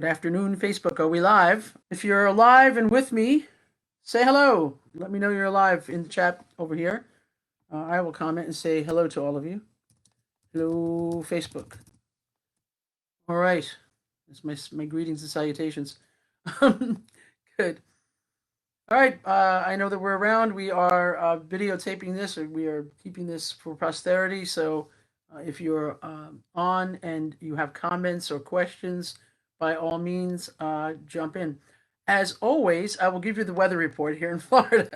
Good afternoon, Facebook. Are we live? If you're alive and with me, say hello. Let me know you're alive in the chat over here. I will comment and say hello to all of you. Hello, Facebook. All right. That's my greetings and salutations. Good. All right. I know that we're around. We are videotaping this, or we are keeping this for posterity. So if you're on and you have comments or questions, by all means, jump in. As always, I will give you the weather report here in Florida.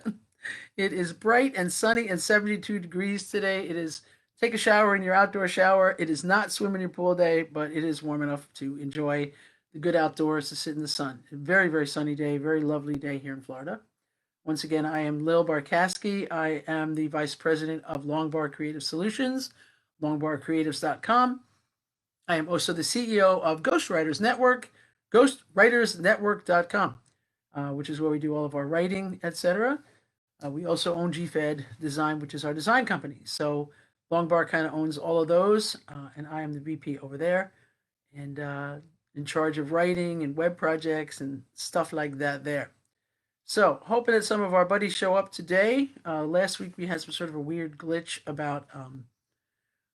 It is bright and sunny and 72 degrees today. It is take a shower in your outdoor shower. It is not swim in your pool day, but it is warm enough to enjoy the good outdoors to sit in the sun. A very, very sunny day, very lovely day here in Florida. Once again, I am Lil Barkowski. I am the Vice President of LongBar Creative Solutions, longbarcreatives.com. I am also the CEO of Ghostwriters Network, ghostwritersnetwork.com, which is where we do all of our writing, etc. We also own GFed Design, which is our design company. So Longbar kind of owns all of those, and I am the VP over there and in charge of writing and web projects and stuff like that there. So, hoping that some of our buddies show up today. Last week we had some sort of a weird glitch about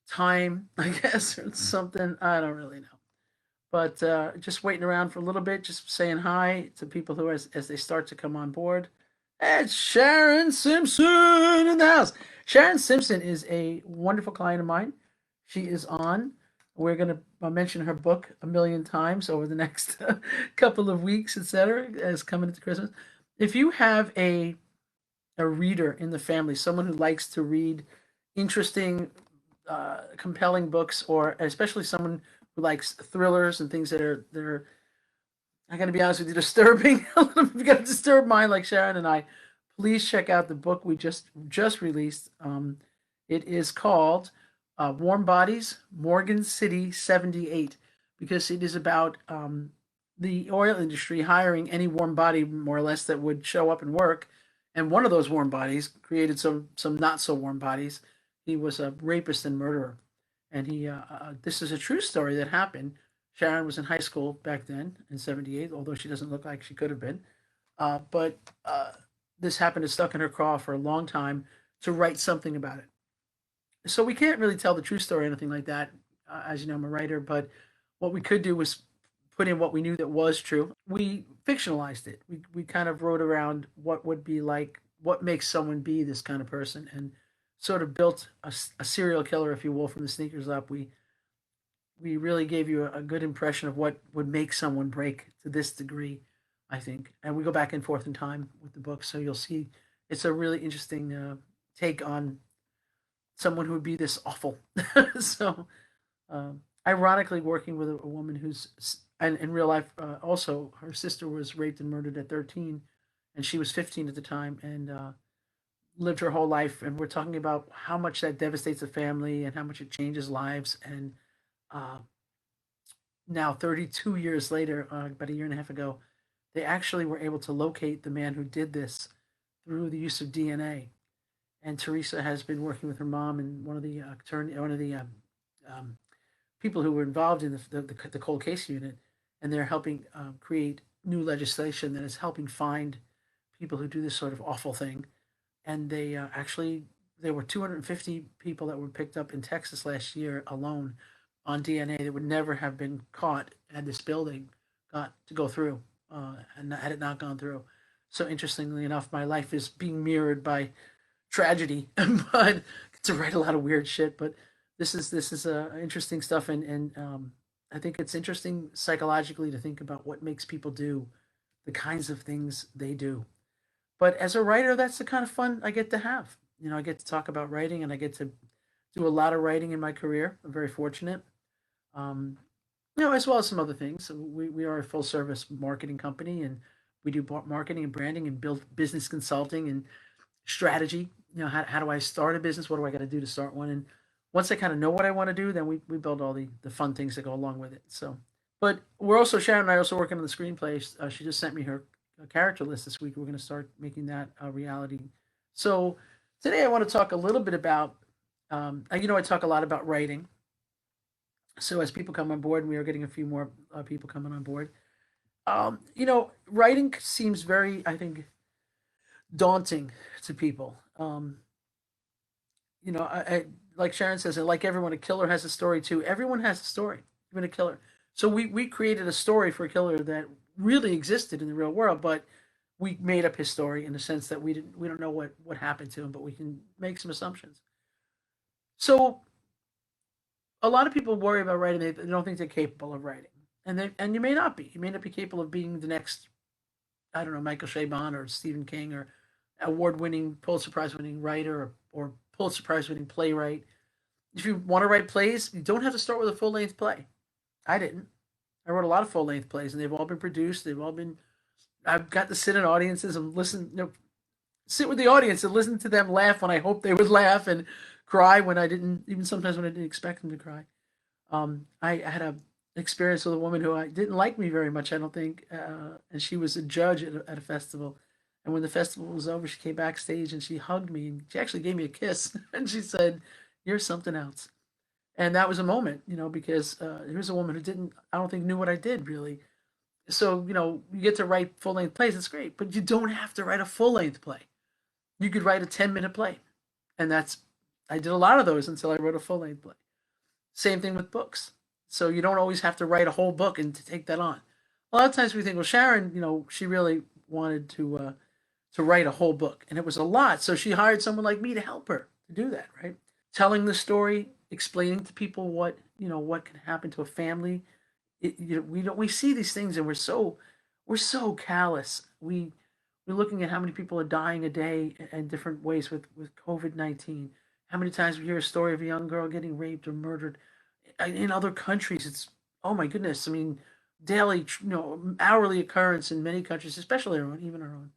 time, I guess, or something. I don't really know. But just waiting around for a little bit, just saying hi to people who, as they start to come on board. It's Sharon Simpson in the house. Sharon Simpson is a wonderful client of mine. She is on. We're going to mention her book a million times over the next couple of weeks, etc., as coming into Christmas. If you have a reader in the family, someone who likes to read interesting, compelling books, or especially someone who likes thrillers and things that are I got to be honest with you, disturbing. If you got a disturbed mind like Sharon and I, please check out the book we just released. It is called Warm Bodies, Morgan City 78, because it is about the oil industry hiring any warm body, more or less, that would show up and work. And one of those warm bodies created some not so warm bodies. He was a rapist and murderer, and he this is a true story that happened. Sharon was in high school back then in '78, although she doesn't look like she could have been. But this happened to stuck in her craw for a long time to write something about it. So we can't really tell the true story or anything like that. As you know, I'm a writer, but what we could do was put in what we knew that was true. We fictionalized it. We kind of wrote around what would be like, what makes someone be this kind of person, and sort of built a serial killer, if you will, from the sneakers up. We really gave you a good impression of what would make someone break to this degree, I think. And we go back and forth in time with the book, so you'll see it's a really interesting take on someone who would be this awful. So, ironically, working with a woman who's, and in real life, also her sister was raped and murdered at 13, and she was 15 at the time, and lived her whole life. And we're talking about how much that devastates a family and how much it changes lives. And uh, now, 32 years later, about a year and a half ago, they actually were able to locate the man who did this through the use of DNA. And Teresa has been working with her mom and one of the um, people who were involved in the cold case unit, and they're helping create new legislation that is helping find people who do this sort of awful thing. And they actually there were 250 people that were picked up in Texas last year alone on DNA that would never have been caught had this building got to go through, and had it not gone through. So interestingly enough, my life is being mirrored by tragedy, but to write a lot of weird shit. But this is interesting stuff, and I think it's interesting psychologically to think about what makes people do the kinds of things they do. But as a writer, that's the kind of fun I get to have. I get to talk about writing, and I get to do a lot of writing in my career. I'm very fortunate. Um, as well as some other things. So we are a full service marketing company, and we do marketing and branding and build business consulting and strategy. How do I start a business? What do I got to do to start one? And once I kind of know what I want to do, then we build all the fun things that go along with it. So, but we're also, Sharon and I, also working on the screenplay. She just sent me her character list this week. We're going to start making that a reality. So today I want to talk a little bit about, I talk a lot about writing. So as people come on board, and we are getting a few more people coming on board. Writing seems very, I think, daunting to people. Like Sharon says, like everyone, a killer has a story too. Everyone has a story, even a killer. So we created a story for a killer that really existed in the real world, but we made up his story in the sense that we don't know what happened to him, but we can make some assumptions. So a lot of people worry about writing; they don't think they're capable of writing, and you may not be. You may not be capable of being the next, I don't know, Michael Chabon or Stephen King or award-winning Pulitzer Prize-winning writer or Pulitzer Prize-winning playwright. If you want to write plays, you don't have to start with a full-length play. I didn't. I wrote a lot of full-length plays, and they've all been produced. They've all been. I've got to sit in audiences and listen. Sit with the audience and listen to them laugh when I hoped they would laugh, and cry when I didn't. Even sometimes when I didn't expect them to cry. I had a experience with a woman who I didn't like me very much, I don't think, and she was a judge at a festival. And when the festival was over, she came backstage and she hugged me and she actually gave me a kiss and she said, "You're something else." And that was a moment, because here's a woman who didn't, I don't think, knew what I did really. So you get to write full length plays, it's great, but you don't have to write a full length play. You could write a 10-minute play, and I did a lot of those until I wrote a full length play. Same thing with books. So you don't always have to write a whole book and to take that on. A lot of times we think, well, Sharon, she really wanted to write a whole book, and it was a lot. So she hired someone like me to help her to do that, right? Telling the story, explaining to people what can happen to a family. We see these things, and we're so callous. We're looking at how many people are dying a day in different ways with COVID-19. How many times we hear a story of a young girl getting raped or murdered in other countries? It's, oh my goodness. I mean, daily, hourly occurrence in many countries, especially our own, even our own.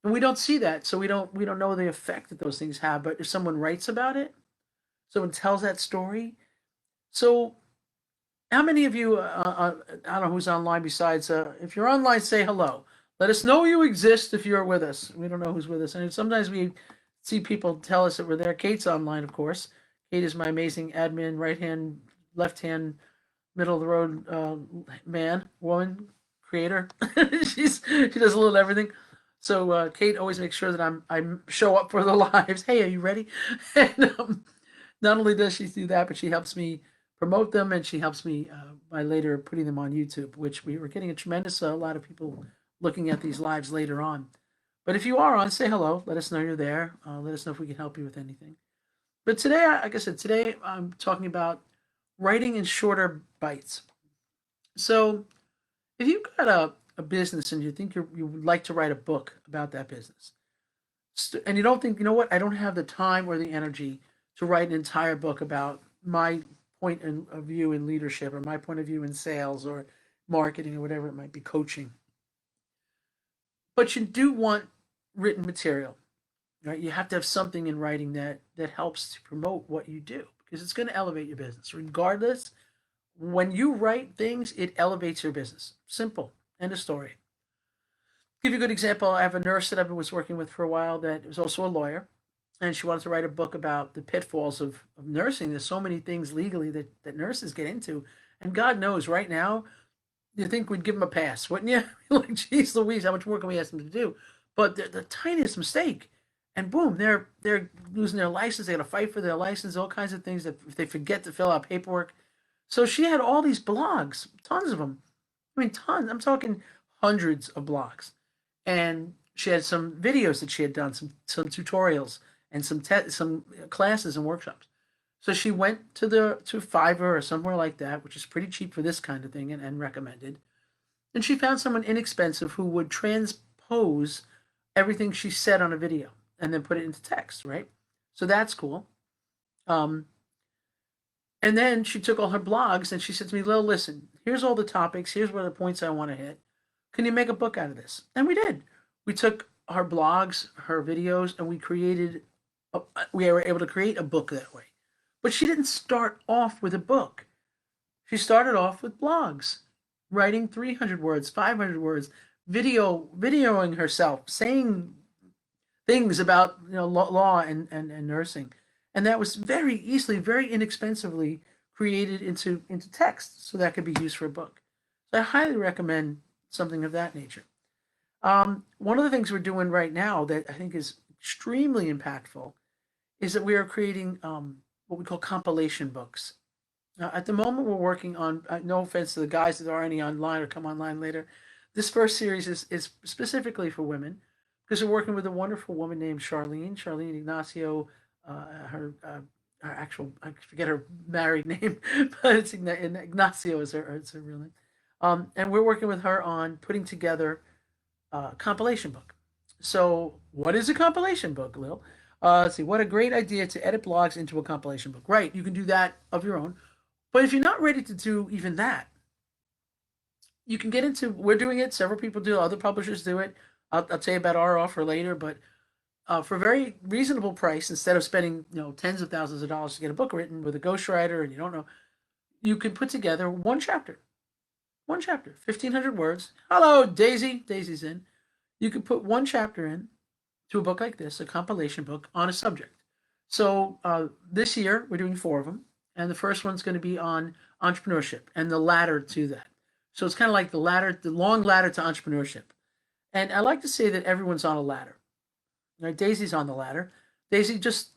And we don't see that, so we don't know the effect that those things have. But if someone writes about it, someone tells that story. So, how many of you? I don't know who's online besides. If you're online, say hello. Let us know you exist if you're with us. We don't know who's with us, and sometimes we see people tell us that we're there. Kate's online, of course. Kate is my amazing admin, right hand, left hand, middle of the road woman, creator. She does a little everything. So Kate always makes sure that I show up for the lives. Hey, are you ready? And not only does she do that, but she helps me promote them, and she helps me by later putting them on YouTube, which we were getting a lot of people looking at these lives later on. But if you are on, say hello. Let us know you're there. Let us know if we can help you with anything. But today, like I said, today I'm talking about writing in shorter bites. So if you've got a business and you think you would like to write a book about that business, and you don't think, what, I don't have the time or the energy to write an entire book about my of view in leadership or my point of view in sales or marketing or whatever it might be, coaching. But you do want written material, right? You have to have something in writing that helps to promote what you do because it's going to elevate your business regardless. When you write things, it elevates your business. Simple. End of story. Give you a good example. I have a nurse that I was working with for a while that was also a lawyer, and she wanted to write a book about the pitfalls of nursing. There's so many things legally that nurses get into, and God knows right now, you think we'd give them a pass, wouldn't you? Like, geez Louise, how much work can we ask them to do? But the tiniest mistake, and boom, they're losing their license. They got to fight for their license, all kinds of things that if they forget to fill out paperwork. So she had all these blogs, tons of them. I mean, tons. I'm talking hundreds of blogs, and she had some videos that she had done, some tutorials, and some classes and workshops. So she went to Fiverr or somewhere like that, which is pretty cheap for this kind of thing and recommended. And she found someone inexpensive who would transpose everything she said on a video and then put it into text, right? So that's cool. Um, and then she took all her blogs and she said to me, Lil, listen, here's all the topics. Here's what the points I want to hit. Can you make a book out of this? And we did. We took her blogs, her videos, and we were able to create a book that way. But she didn't start off with a book. She started off with blogs, writing 300 words, 500 words, videoing herself, saying things about law and nursing. And that was very easily, very inexpensively created into text so that could be used for a book. So I highly recommend something of that nature. One of the things we're doing right now that I think is extremely impactful is that we are creating what we call compilation books. Now, at the moment, we're working on, no offense to the guys that are already online or come online later, this first series is specifically for women because we're working with a wonderful woman named Charlene Ignacio. Her actual, I forget her married name, but it's Ignacio is it's her real name. And we're working with her on putting together a compilation book. So, what is a compilation book, Lil? Let's see. What a great idea to edit blogs into a compilation book. Right, you can do that of your own. But if you're not ready to do even that, you can get into. We're doing it. Several people do. Other publishers do it. I'll tell you about our offer later. But for a very reasonable price, instead of spending tens of thousands of dollars to get a book written with a ghostwriter, and you don't know, you can put together one chapter, 1,500 words. Hello, Daisy. Daisy's in. You can put one chapter in to a book like this, a compilation book on a subject. So this year we're doing 4 of them, and the first one's going to be on entrepreneurship and the ladder to that. So it's kind of like the long ladder to entrepreneurship. And I like to say that everyone's on a ladder. Right? Daisy's on the ladder. Daisy just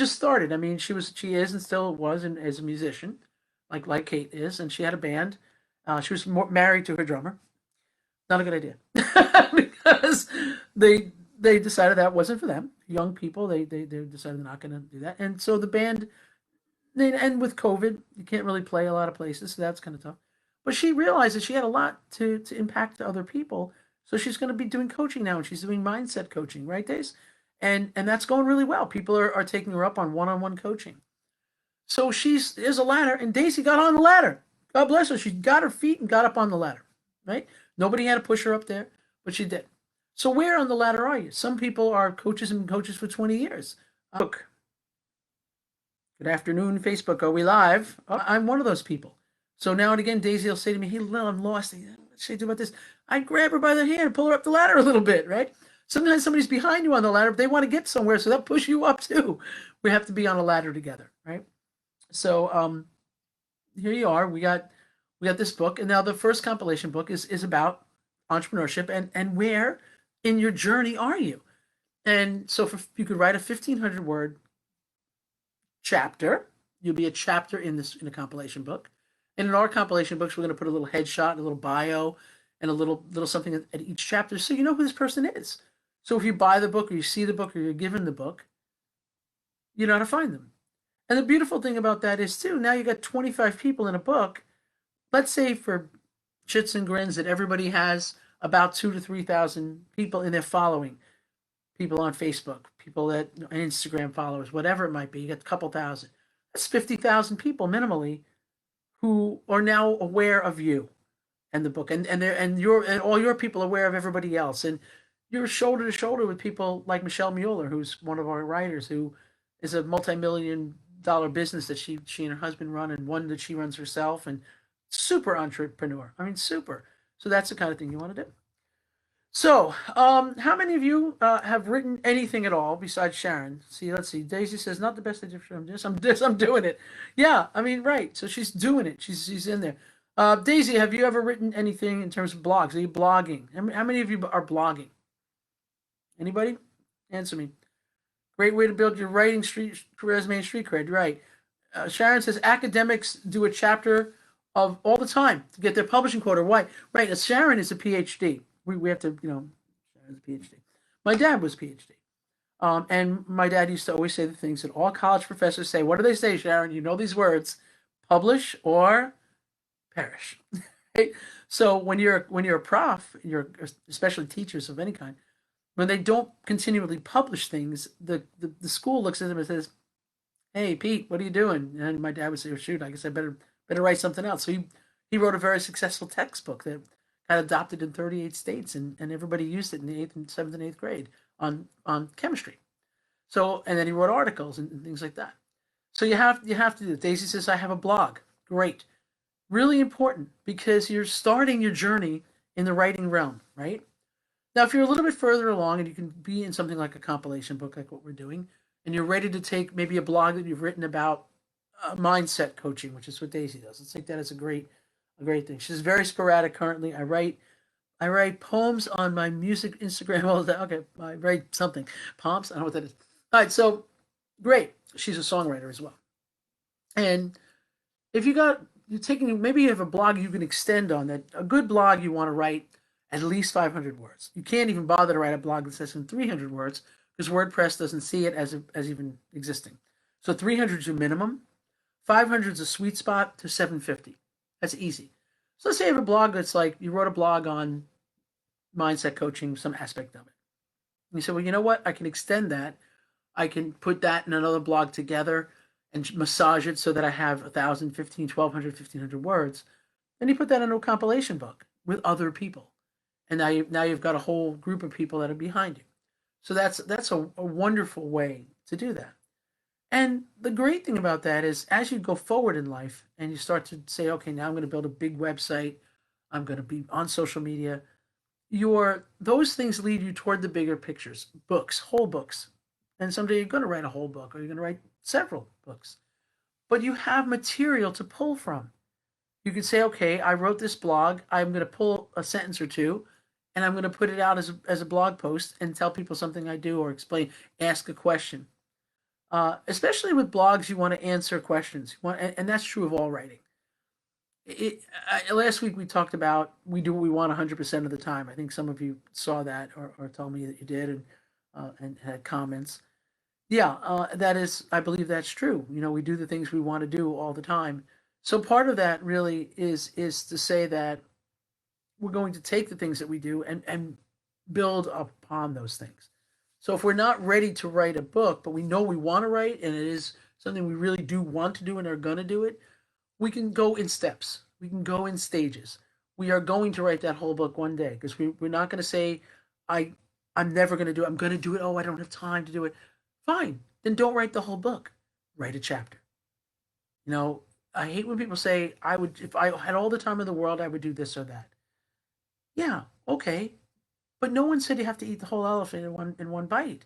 started. I mean, she is, and still was, and as a musician, like Kate is, and she had a band. She was married to her drummer. Not a good idea because they decided that wasn't for them. Young people, they decided they're not going to do that, and so the band. And with COVID, you can't really play a lot of places, so that's kind of tough. But she realized that she had a lot to impact other people, so she's going to be doing coaching now, and she's doing mindset coaching, right, Dace? And that's going really well. People are taking her up on one-on-one coaching. So there's a ladder, and Daisy got on the ladder. God bless her. She got her feet and got up on the ladder, right? Nobody had to push her up there, but she did. So where on the ladder are you? Some people are coaches and coaches for 20 years. Look, good afternoon, Facebook. Are we live? I'm one of those people. So now and again, Daisy will say to me, "Hey, Lil, I'm lost. What should I do about this?" I grab her by the hand, pull her up the ladder a little bit, right? Sometimes somebody's behind you on the ladder, but they want to get somewhere, so they'll push you up too. We have to be on a ladder together, right? So here you are. We got this book, and now the first compilation book is about entrepreneurship and where in your journey are you? And so you could write a 1,500 word chapter. You'll be a chapter in a compilation book. And in our compilation books, we're going to put a little headshot, a little bio, and a little something at each chapter, so you know who this person is. So if you buy the book, or you see the book, or you're given the book, you know how to find them. And the beautiful thing about that is too, now you got 25 people in a book. Let's say for shits and grins that everybody has about 2,000 to 3,000 people in their following. People on Facebook, people that Instagram followers, whatever it might be. You got a couple thousand. That's 50,000 people minimally who are now aware of you and the book, and all your people aware of everybody else, and you're shoulder to shoulder with people like Michelle Mueller, who's one of our writers, who is a multi-million-dollar business that she and her husband run, and one that she runs herself, and super entrepreneur. I mean, super. So that's the kind of thing you want to do. So, how many of you have written anything at all besides Sharon? Let's see. Daisy says, "Not the best idea for I'm doing it." Yeah, I mean, right. So she's doing it. She's in there. Daisy, have you ever written anything in terms of blogs? Are you blogging? How many of you are blogging? Anybody? Answer me. Great way to build your writing resume and street cred. Right. Sharon says academics do a chapter of all the time to get their publishing quota. Why? Right. Sharon is a PhD. We have to, Sharon's a PhD. My dad was a PhD. And my dad used to always say the things that all college professors say. What do they say, Sharon? You know these words: publish or perish. Right? So when you're a prof, especially teachers of any kind, when they don't continually publish things, the school looks at them and says, "Hey, Pete, what are you doing?" And my dad would say, "Oh, shoot, I guess I better write something else." So he wrote a very successful textbook that got adopted in 38 states, and everybody used it in the 7th and 8th grade on chemistry. So, and then he wrote articles and things like that. So you have to do it. Daisy says, "I have a blog." Great. Really important, because you're starting your journey in the writing realm, right? Now, if you're a little bit further along and you can be in something like a compilation book like what we're doing, and you're ready to take maybe a blog that you've written about mindset coaching, which is what Daisy does. Let's take that as a great thing. She's very sporadic currently. I write I write poems on my music Instagram all the time. Okay, I write something. Poems? I don't know what that is. All right, so great. She's a songwriter as well. And if you're taking, maybe you have a blog you can extend on that. A good blog you want to write at least 500 words. You can't even bother to write a blog that says in 300 words because WordPress doesn't see it as even existing. So 300 is your minimum. 500 is a sweet spot to 750. That's easy. So let's say you have a blog that's like you wrote a blog on mindset coaching, some aspect of it. And you say, well, you know what? I can extend that. I can put that in another blog together and massage it so that I have 1,000, 15, 1,200, 1,500 words. Then you put that into a compilation book with other people. And now you've got a whole group of people that are behind you. So that's a wonderful way to do that. And the great thing about that is as you go forward in life and you start to say, okay, now I'm going to build a big website, I'm going to be on social media, those things lead you toward the bigger pictures, books, whole books. And someday you're going to write a whole book or you're going to write several books. But you have material to pull from. You could say, okay, I wrote this blog, I'm going to pull a sentence or two and I'm going to put it out as a blog post and tell people something I do or explain, ask a question. Especially with blogs, you want to answer questions. And that's true of all writing. Last week we talked about we do what we want 100% of the time. I think some of you saw that or told me that you did and had comments. Yeah, that is, I believe that's true. You know, we do the things we want to do all the time. So part of that really is to say that we're going to take the things that we do and build upon those things. So if we're not ready to write a book, but we know we want to write and it is something we really do want to do and are going to do it, we can go in steps. We can go in stages. We are going to write that whole book one day because we're not going to say, I, I'm never going to do it. I'm going to do it. Oh, I don't have time to do it. Fine. Then don't write the whole book. Write a chapter. You know, I hate when people say, if I had all the time in the world, I would do this or that. Yeah, okay. But no one said you have to eat the whole elephant in one bite.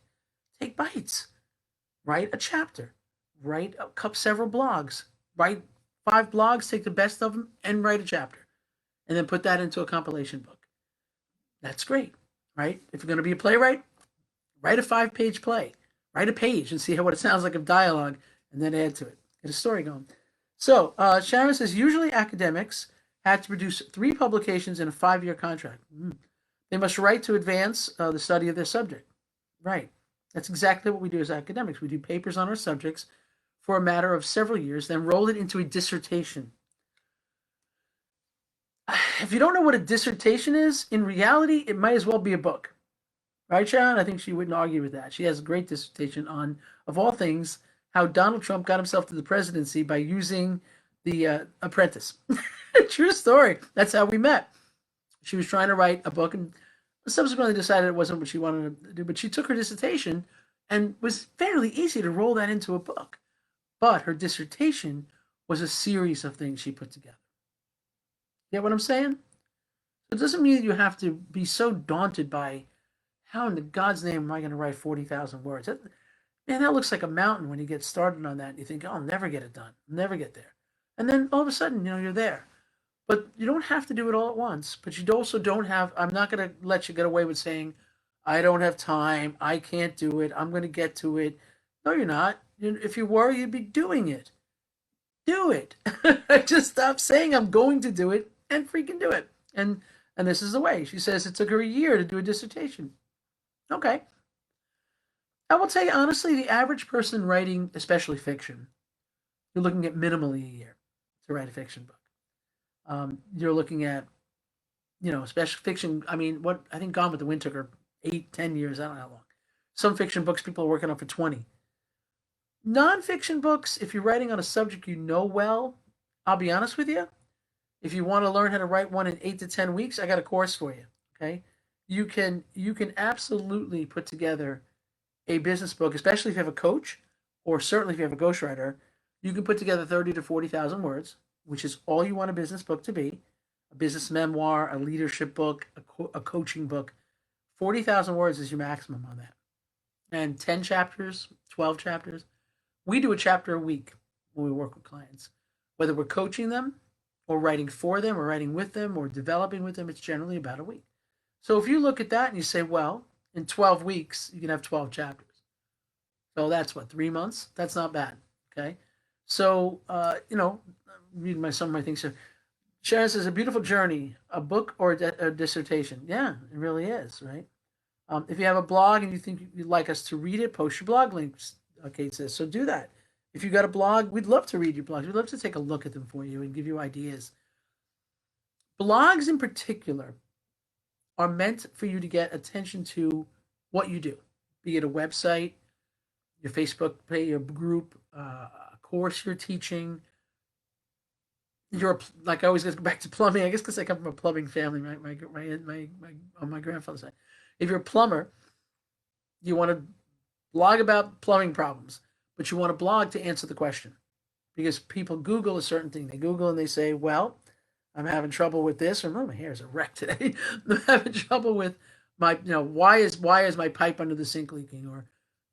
Take bites. Write a chapter. Write several blogs. Write 5 blogs, take the best of them, and write a chapter. And then put that into a compilation book. That's great, right? If you're going to be a playwright, write a 5-page play. Write a page and see what it sounds like of dialogue, and then add to it. Get a story going. So Sharon says, usually academics had to produce 3 publications in a 5-year contract. They must write to advance the study of their subject. Right. That's exactly what we do as academics. We do papers on our subjects for a matter of several years, then roll it into a dissertation. If you don't know what a dissertation is, in reality, it might as well be a book. Right, Sharon? I think she wouldn't argue with that. She has a great dissertation on, of all things, how Donald Trump got himself to the presidency by using the Apprentice. True story. That's how we met. She was trying to write a book and subsequently decided it wasn't what she wanted to do, but she took her dissertation and was fairly easy to roll that into a book. But her dissertation was a series of things she put together. Get what I'm saying? It doesn't mean that you have to be so daunted by how in God's name am I going to write 40,000 words? Man, that looks like a mountain when you get started on that. And you think, oh, I'll never get it done. I'll never get there. And then all of a sudden, you're there. But you don't have to do it all at once. But you also don't have, I'm not going to let you get away with saying, I don't have time. I can't do it. I'm going to get to it. No, you're not. If you were, you'd be doing it. Do it. Just stop saying I'm going to do it and freaking do it. And this is the way. She says it took her a year to do a dissertation. Okay. I will tell you honestly, the average person writing, especially fiction, you're looking at minimally a year to write a fiction book. You're looking at, special fiction. I mean, what I think Gone with the Wind took her 8, 10 years. I don't know how long. Some fiction books people are working on for 20. Nonfiction books, if you're writing on a subject you know well, I'll be honest with you. If you want to learn how to write one in 8 to 10 weeks, I got a course for you. Okay, you can absolutely put together a business book, especially if you have a coach, or certainly if you have a ghostwriter. You can put together 30 to 40,000 words, which is all you want a business book to be. A business memoir, a leadership book, a coaching book. 40,000 words is your maximum on that. And 10 chapters, 12 chapters. We do a chapter a week when we work with clients. Whether we're coaching them or writing for them or writing with them or developing with them, it's generally about a week. So if you look at that and you say, well, in 12 weeks, you can have 12 chapters. So that's what, 3 months? That's not bad. Okay. So, read some of my things here. Sharon says, a beautiful journey, a book or a dissertation. Yeah, it really is, right? If you have a blog and you think you'd like us to read it, post your blog links, Kate says. So do that. If you've got a blog, we'd love to read your blogs. We'd love to take a look at them for you and give you ideas. Blogs in particular are meant for you to get attention to what you do, be it a website, your Facebook page, your group, a course you're teaching. You're like I always go back to plumbing. I guess because I come from a plumbing family, right? On my grandfather's side. If you're a plumber, you want to blog about plumbing problems, but you want to blog to answer the question because people Google a certain thing. They Google and they say, "Well, I'm having trouble with this," or my hair is a wreck today. I'm having trouble with my, why is my pipe under the sink leaking, or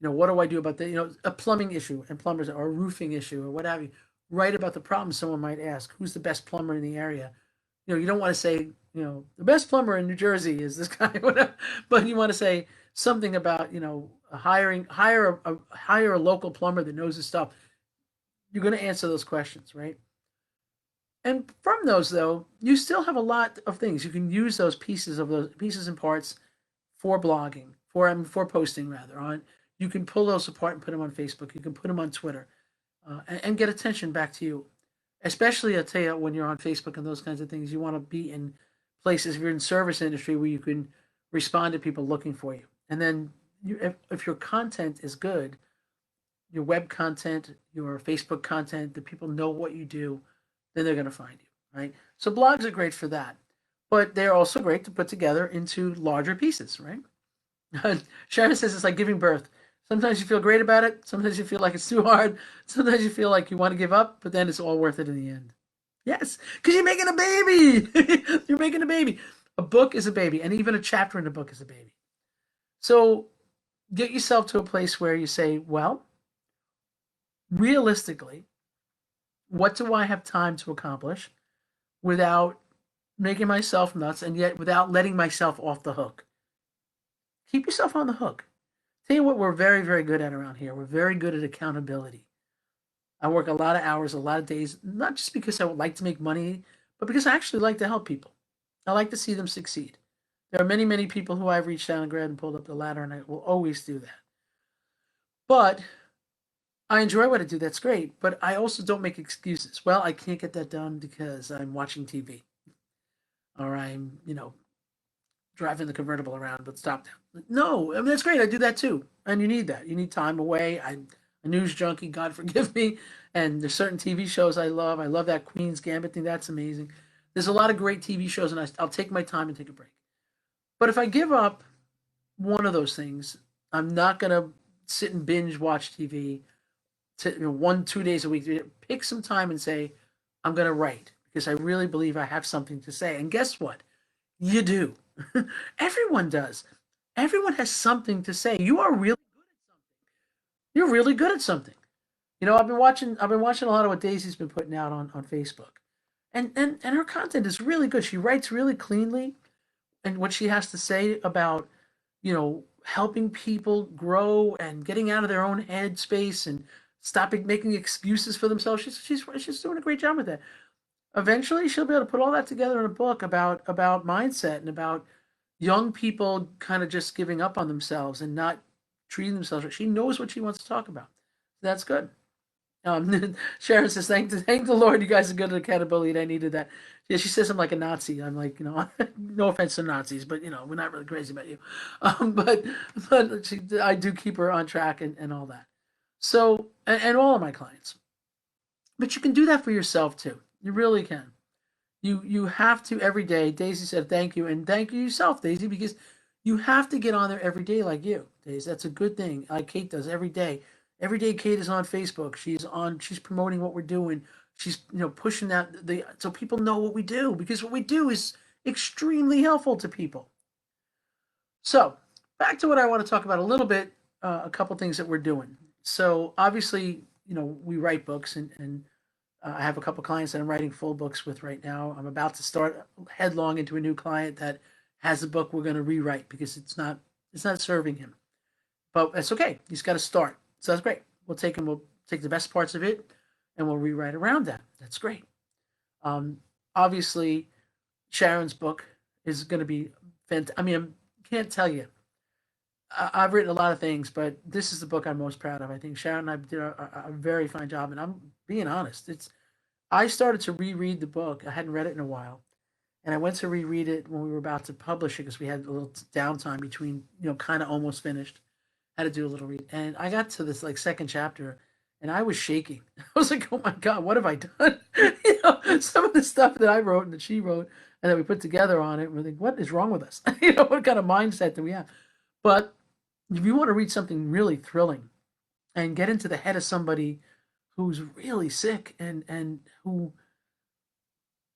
what do I do about that? A plumbing issue and plumbers, or a roofing issue, or what have you. Write about the problem. Someone might ask, "Who's the best plumber in the area?" You don't want to say, the best plumber in New Jersey is this guy, whatever, but you want to say something about, hire a local plumber that knows his stuff. You're going to answer those questions, right? And from those, though, you still have a lot of things. You can use those pieces and parts for blogging, for posting rather. You can pull those apart and put them on Facebook. You can put them on Twitter, and get attention back to you. Especially, I'll tell you, when you're on Facebook and those kinds of things, you want to be in places. If you're in service industry, where you can respond to people looking for you. And then, if your content is good, your web content, your Facebook content, the people know what you do, then they're going to find you, right? So blogs are great for that, but they're also great to put together into larger pieces, right? Sharon says it's like giving birth. Sometimes you feel great about it. Sometimes you feel like it's too hard. Sometimes you feel like you want to give up, but then it's all worth it in the end. Yes, because you're making a baby. You're making a baby. A book is a baby, and even a chapter in a book is a baby. So get yourself to a place where you say, well, realistically, what do I have time to accomplish without making myself nuts, and yet without letting myself off the hook? Keep yourself on the hook. Tell you what we're very, very good at around here. We're very good at accountability. I work a lot of hours, a lot of days, not just because I would like to make money, but because I actually like to help people. I like to see them succeed. There are many, many people who I've reached out and grabbed and pulled up the ladder, and I will always do that. But I enjoy what I do. That's great. But I also don't make excuses. Well, I can't get that done because I'm watching TV, or I'm, driving the convertible around, but stop now. No, I mean, that's great. I do that too. And you need that. You need time away. I'm a news junkie, God forgive me. And there's certain TV shows I love. I love that Queen's Gambit thing. That's amazing. There's a lot of great TV shows, and I'll take my time and take a break. But if I give up one of those things, I'm not going to sit and binge watch TV 1-2 days a week. Pick some time and say, I'm going to write because I really believe I have something to say. And guess what? You do. Everyone does. Everyone has something to say. You're really good at something. I've been watching a lot of what Daisy's been putting out on Facebook. And her content is really good. She writes really cleanly, and what she has to say about, helping people grow and getting out of their own head space and stopping making excuses for themselves. She's doing a great job with that. Eventually she'll be able to put all that together in a book about mindset and about young people kind of just giving up on themselves and not treating themselves right. She knows what she wants to talk about. That's good. Sharon says, thank the Lord, you guys are good at accountability. I needed that. Yeah, she says I'm like a Nazi. I'm like, no offense to Nazis, but we're not really crazy about you. But I do keep her on track and all that. So, and all of my clients. But you can do that for yourself too. You really can. You have to every day. Daisy said thank you, and thank you yourself, Daisy, because you have to get on there every day like you, Daisy. That's a good thing. Like Kate does every day. Every day Kate is on Facebook. She's promoting what we're doing. She's pushing that so people know what we do, because what we do is extremely helpful to people. So back to what I want to talk about a little bit, a couple things that we're doing. So obviously, we write books, and I have a couple clients that I'm writing full books with right now. I'm about to start headlong into a new client that has a book we're going to rewrite because it's not serving him. But that's okay. He's got to start. So that's great. We'll take the best parts of it and we'll rewrite around that. That's great. Um, Obviously, Sharon's book is going to be fantastic. I mean, I can't tell you. Have written a lot of things, but this is the book I'm most proud of. I think Sharon and I did a very fine job, and I'm being honest. I started to reread the book. I hadn't read it in a while, and I went to reread it when we were about to publish it because we had a little downtime between, kind of almost finished. Had to do a little read, and I got to this like second chapter, and I was shaking. I was like, "Oh my god, what have I done?" Some of the stuff that I wrote and that she wrote and that we put together on it. We're like, "What is wrong with us?" What kind of mindset do we have? But if you want to read something really thrilling and get into the head of somebody who's really sick and who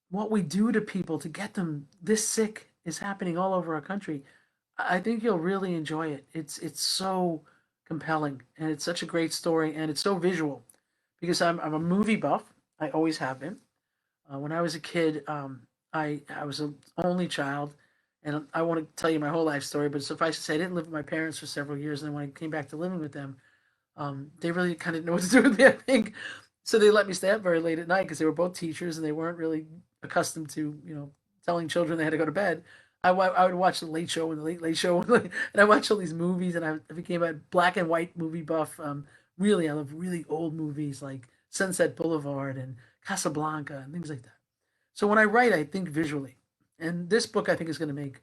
what we do to people to get them this sick is happening all over our country. I think you'll really enjoy it. It's so compelling and it's such a great story and it's so visual because I'm a movie buff. I always have been. When I was a kid, I was an only child, and I want to tell you my whole life story. But suffice to say, I didn't live with my parents for several years, and then when I came back to living with them, they really kind of didn't know what to do with me, I think. So they let me stay up very late at night because they were both teachers and they weren't really accustomed to, telling children they had to go to bed. I would watch the Late Show and the Late Late Show, and I watched all these movies, and I became a black and white movie buff. Really, I love really old movies like Sunset Boulevard and Casablanca and things like that. So when I write, I think visually, and this book I think is going to make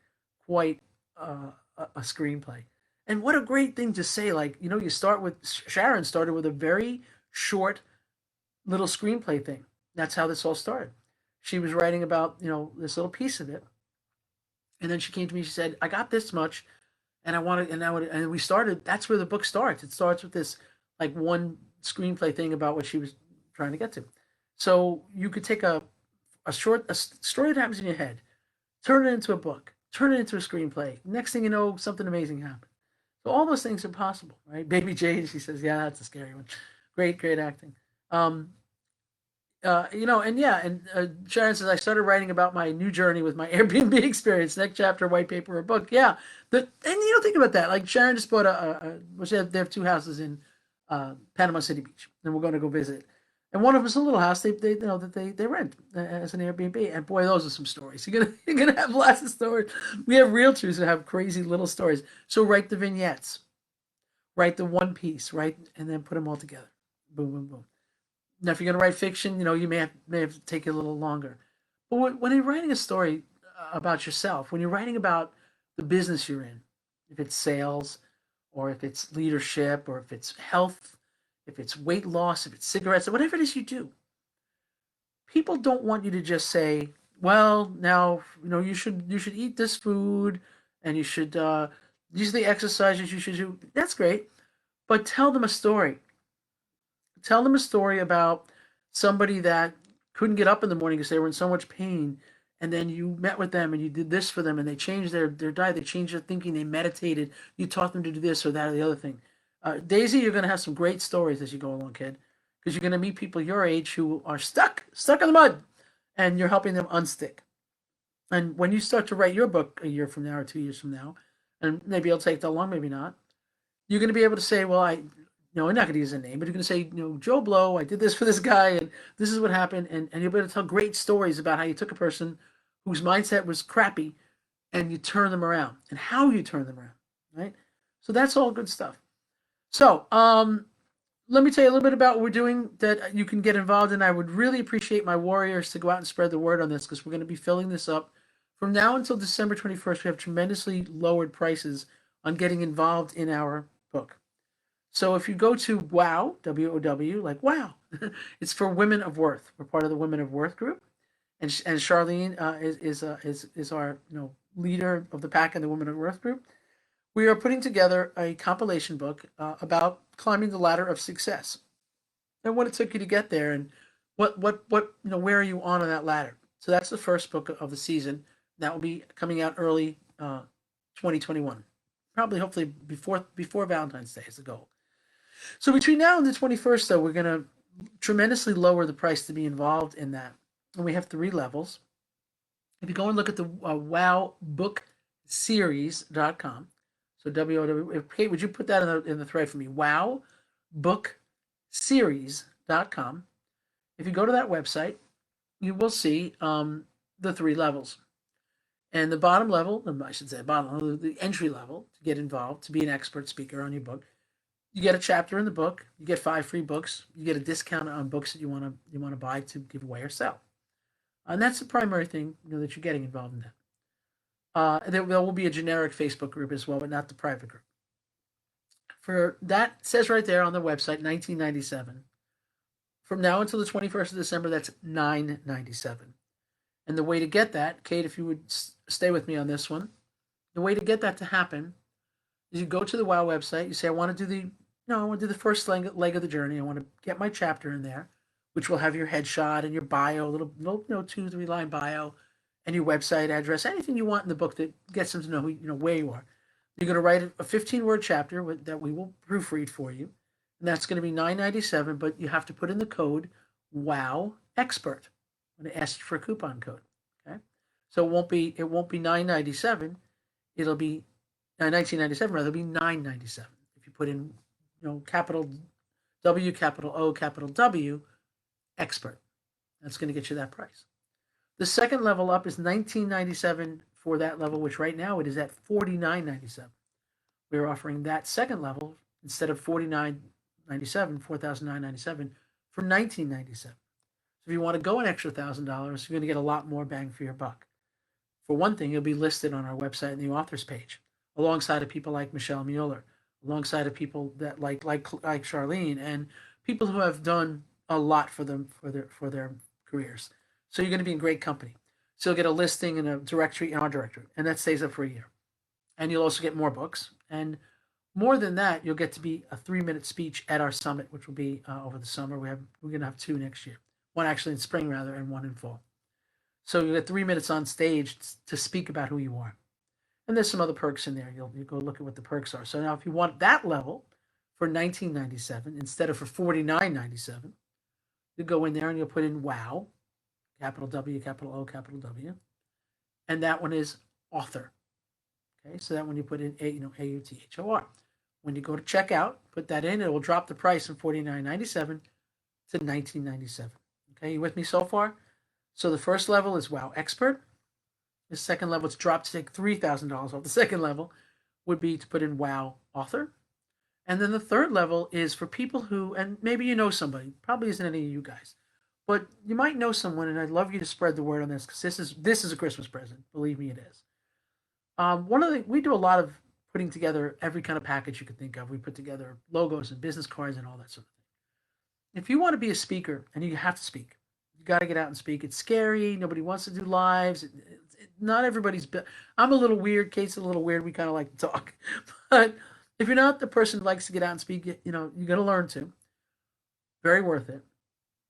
quite a screenplay. And what a great thing to say! Like, you start with Sharon started with a very short little screenplay thing. That's how this all started. She was writing about this little piece of it, and then she came to me. She said, "I got this much, and I wanted, and and we started. That's where the book starts. It starts with this like one screenplay thing about what she was trying to get to. So you could take a story that happens in your head, turn it into a book, turn it into a screenplay. Next thing you know, something amazing happens. So all those things are possible, right? Baby Jane, she says, yeah, that's a scary one. Great, great acting. Um, and yeah, and Sharon says I started writing about my new journey with my Airbnb experience. Next chapter, white paper or book. Yeah, and think about that. Like Sharon just bought they have two houses in Panama City Beach, and we're going to go visit. And one of them is a little house they rent as an Airbnb. And boy, those are some stories. You're gonna have lots of stories. We have realtors who have crazy little stories. So write the vignettes, write the one piece, right, and then put them all together. Boom, boom, boom. Now, if you're going to write fiction, you may have to take it a little longer. But when you're writing a story about yourself, when you're writing about the business you're in, if it's sales, or if it's leadership, or if it's health, if it's weight loss, if it's cigarettes, whatever it is you do, people don't want you to just say, "Well, now you should eat this food, and you should these are the exercises you should do." That's great, but tell them a story. Tell them a story about somebody that couldn't get up in the morning because they were in so much pain, and then you met with them and you did this for them, and they changed their diet, they changed their thinking, they meditated, you taught them to do this or that or the other thing. Daisy, you're going to have some great stories as you go along, kid, because you're going to meet people your age who are stuck in the mud, and you're helping them unstick. And when you start to write your book a year from now or 2 years from now, and maybe it'll take that long, maybe not, you're going to be able to say, well, I'm not going to use a name, but you're going to say, Joe Blow, I did this for this guy, and this is what happened. And you'll be able to tell great stories about how you took a person whose mindset was crappy and you turn them around and how you turn them around, right? So that's all good stuff. So let me tell you a little bit about what we're doing that you can get involved in. I would really appreciate my warriors to go out and spread the word on this because we're going to be filling this up. From now until December 21st, we have tremendously lowered prices on getting involved in our book. So if you go to WOW, W-O-W, like wow, it's for Women of Worth. We're part of the Women of Worth group, and Charlene is our leader of the pack in the Women of Worth group. We are putting together a compilation book about climbing the ladder of success and what it took you to get there, and what where are you on that ladder. So that's the first book of the season. That will be coming out early 2021, probably hopefully before Valentine's Day is the goal. So between now and the 21st, though, we're going to tremendously lower the price to be involved in that. And we have 3 levels. If you go and look at the WOW book wowbookseries.com. So W-O-W. Kate, would you put that in the thread for me? Wowbookseries.com. If you go to that website, you will see the three levels. And the bottom level, I should say, bottom level, the entry level to get involved, to be an expert speaker on your book. You get a chapter in the book. You get 5 free books. You get a discount on books that you want to buy to give away or sell. And that's the primary thing that you're getting involved in that. There will be a generic Facebook group as well, but not the private group. For that says right there on the website, $19.97. From now until the 21st of December, that's $9.97. And the way to get that, Kate, if you would stay with me on this one, the way to get that to happen is you go to the WOW website. You say, I want to do the first leg of the journey. I want to get my chapter in there, which will have your headshot and your bio, a little 2-3 line bio, and your website address, anything you want in the book that gets them to know where you are. You're going to write a 15-word chapter that we will proofread for you, and that's going to be $9.97. But you have to put in the code WOW Expert when it asks you for a coupon code. Okay, so it won't be $9.97. It'll be $19.97 rather. It'll be $9.97 if you put in capital W, capital O, capital W, Expert. That's going to get you that price. The second level up is $19.97 for that level, which right now it is at $49.97. We're offering that second level instead of $49.97, $4,997 for $19.97. So if you want to go an extra $1,000, you're going to get a lot more bang for your buck. For one thing, you'll be listed on our website in the authors page, alongside of people like Michelle Mueller, alongside of people that like Charlene, and people who have done a lot for them for their careers. So you're going to be in great company. So you'll get a listing in a directory in our directory, and that stays up for a year. And you'll also get more books. And more than that, you'll get to be a 3-minute speech at our summit, which will be over the summer. We're going to have 2 next year. One actually in spring, rather, and one in fall. So you get 3 minutes on stage to speak about who you are. And there's some other perks in there. You'll go look at what the perks are. So now if you want that level for $19.97 instead of for $49.97, you go in there and you'll put in WOW, capital W, capital O, capital W. And that one is author. Okay, so that when you put in AUTHOR. When you go to checkout, put that in, it will drop the price from $49.97 to $19.97. Okay, you with me so far? So the first level is WOW Expert. The second level, it's dropped to take $3,000 off. The second level would be to put in WOW Author. And then the third level is for people who, and maybe you know somebody, probably isn't any of you guys, but you might know someone, and I'd love you to spread the word on this, because this is a Christmas present. Believe me, it is. We do a lot of putting together every kind of package you could think of. We put together logos and business cards and all that sort of thing. If you want to be a speaker, and you have to speak, you got to get out and speak. It's scary. Nobody wants to do lives. Not everybody's. I'm a little weird. Kate's a little weird. We kind of like to talk, but if you're not the person who likes to get out and speak, you got to learn to. Very worth it.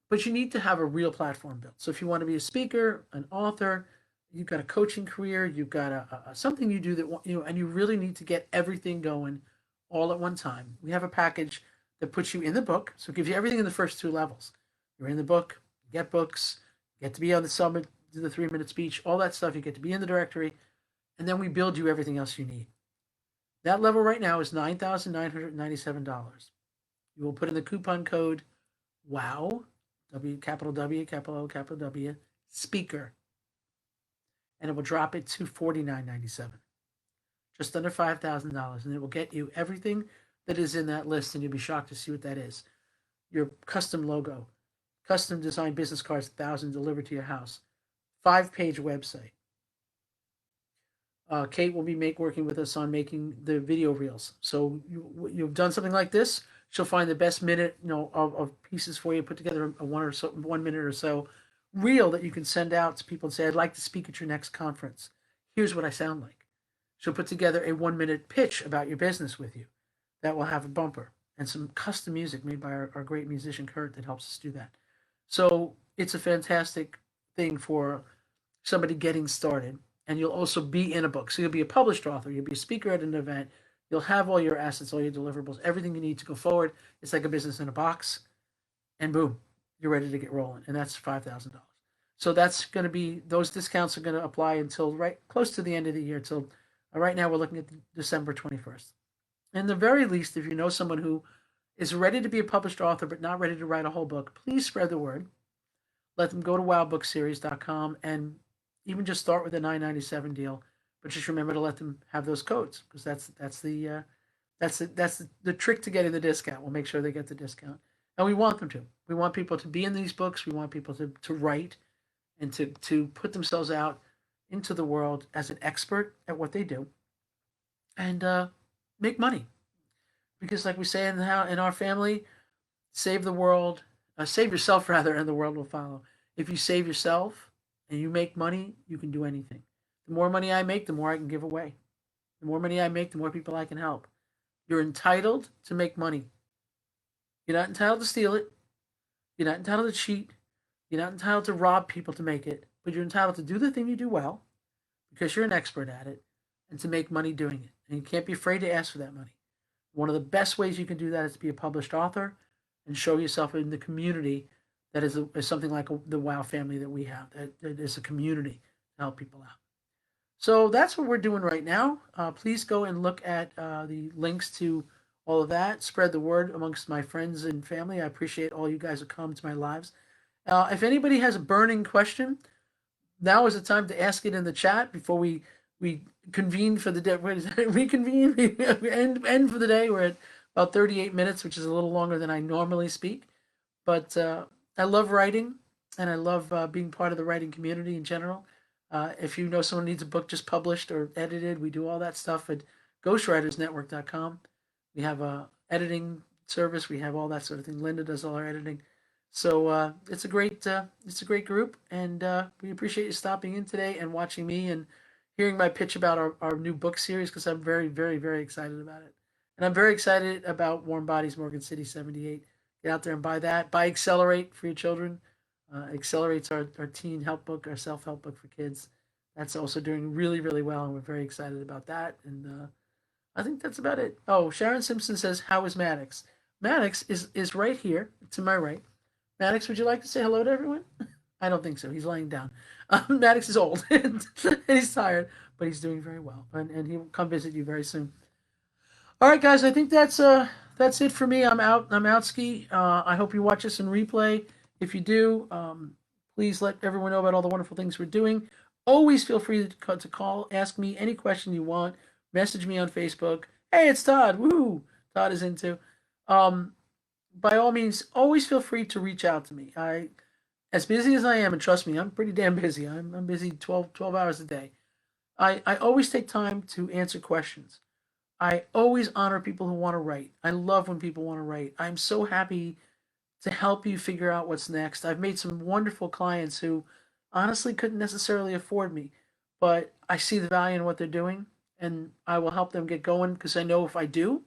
But you need to have a real platform built. So if you want to be a speaker, an author, you've got a coaching career, you've got something you do that and you really need to get everything going all at one time. We have a package that puts you in the book, so it gives you everything in the first 2 levels. You're in the book, you get books, you get to be on the summit, do the 3-minute speech, all that stuff. You get to be in the directory, and then we build you everything else you need. That level right now is $9,997. You will put in the coupon code WOW, capital W, capital O, capital W, speaker, and it will drop it to $49.97, just under $5,000, and it will get you everything that is in that list, and you'll be shocked to see what that is. Your custom logo, custom designed business cards, 1,000 delivered to your house, 5-page website. Kate will be working with us on making the video reels. So you've done something like this, she'll find the best minute, of pieces for you, put together a 1 minute or so reel that you can send out to people and say, I'd like to speak at your next conference. Here's what I sound like. She'll put together a 1-minute pitch about your business with you. That will have a bumper and some custom music made by our great musician, Kurt, that helps us do that. So it's a fantastic thing for somebody getting started. And you'll also be in a book. So you'll be a published author. You'll be a speaker at an event. You'll have all your assets, all your deliverables, everything you need to go forward. It's like a business in a box. And boom, you're ready to get rolling. And that's $5,000. So that's going to be, those discounts are going to apply until right close to the end of the year, till Right now, we're looking at December 21st. In the very least, if you know someone who is ready to be a published author but not ready to write a whole book, please spread the word. Let them go to wowbookseries.com and even just start with a $9.97 deal. But just remember to let them have those codes, because that's the trick to getting the discount. We'll make sure they get the discount, and we want them to. We want people to be in these books. We want people to write and to put themselves out into the world as an expert at what they do, and make money. Because, like we say in our family, save the world, save yourself rather, and the world will follow. If you save yourself and you make money, you can do anything. The more money I make, the more I can give away. The more money I make, the more people I can help. You're entitled to make money. You're not entitled to steal it. You're not entitled to cheat. You're not entitled to rob people to make it. But you're entitled to do the thing you do well, because you're an expert at it, and to make money doing it. And you can't be afraid to ask for that money. One of the best ways you can do that is to be a published author and show yourself in the community that is something like the WOW family that we have. That is a community to help people out. So that's what we're doing right now. Please go and look at the links to all of that. Spread the word amongst my friends and family. I appreciate all you guys who come to my lives. If anybody has a burning question, now is the time to ask it in the chat before we convene for the day. Reconvene. We end for the day. We're at about 38 minutes, which is a little longer than I normally speak. But I love writing, and I love being part of the writing community in general. If you know someone needs a book just published or edited, we do all that stuff at ghostwritersnetwork.com. We have a editing service. We have all that sort of thing. Linda does all our editing. So it's a great group, and we appreciate you stopping in today and watching me and hearing my pitch about our new book series, because I'm very, very, very excited about it. And I'm very excited about Warm Bodies, Morgan City 78. Get out there and buy that. Buy Accelerate for your children. Accelerate's our teen help book, our self-help book for kids. That's also doing really, really well, and we're very excited about that. And I think that's about it. Oh, Sharon Simpson says, how is Maddox? Maddox is right here to my right. Maddox, would you like to say hello to everyone? I don't think so. He's laying down. Maddox is old and he's tired, but he's doing very well, and he will come visit you very soon. All right, guys. I think that's it for me. I'm out. I'm out ski. I hope you watch us in replay. If you do, please let everyone know about all the wonderful things we're doing. Always feel free to call, ask me any question you want. Message me on Facebook. Hey, it's Todd. Woo! Todd is into. By all means, always feel free to reach out to me. As busy as I am, and trust me, I'm pretty damn busy. I'm busy 12 hours a day. I always take time to answer questions. I always honor people who want to write. I love when people want to write. I'm so happy to help you figure out what's next. I've made some wonderful clients who honestly couldn't necessarily afford me, but I see the value in what they're doing, and I will help them get going, because I know if I do,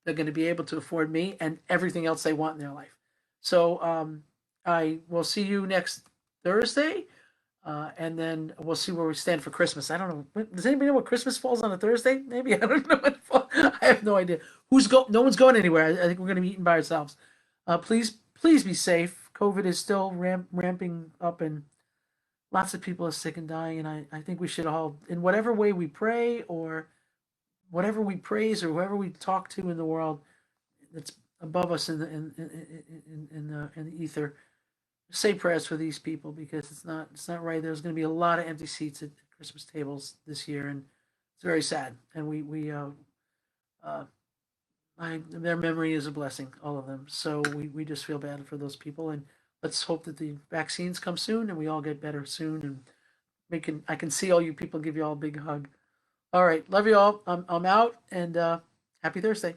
they're going to be able to afford me and everything else they want in their life. So I will see you next Thursday, and then we'll see where we stand for Christmas. I don't know. Does anybody know what Christmas falls on a Thursday? Maybe. I don't know. I have no idea. No one's going anywhere. I think we're going to be eating by ourselves. Please be safe. COVID is still ramping up, and lots of people are sick and dying. And I think we should all, in whatever way we pray, or whatever we praise, or whoever we talk to in the world that's above us in the ether, say prayers for these people, because it's not right. There's going to be a lot of empty seats at Christmas tables this year, and it's very sad. And their memory is a blessing, all of them. So we just feel bad for those people, and let's hope that the vaccines come soon and we all get better soon, and I can see all you people, give you all a big hug. All right, love you all. I'm out, and happy Thursday.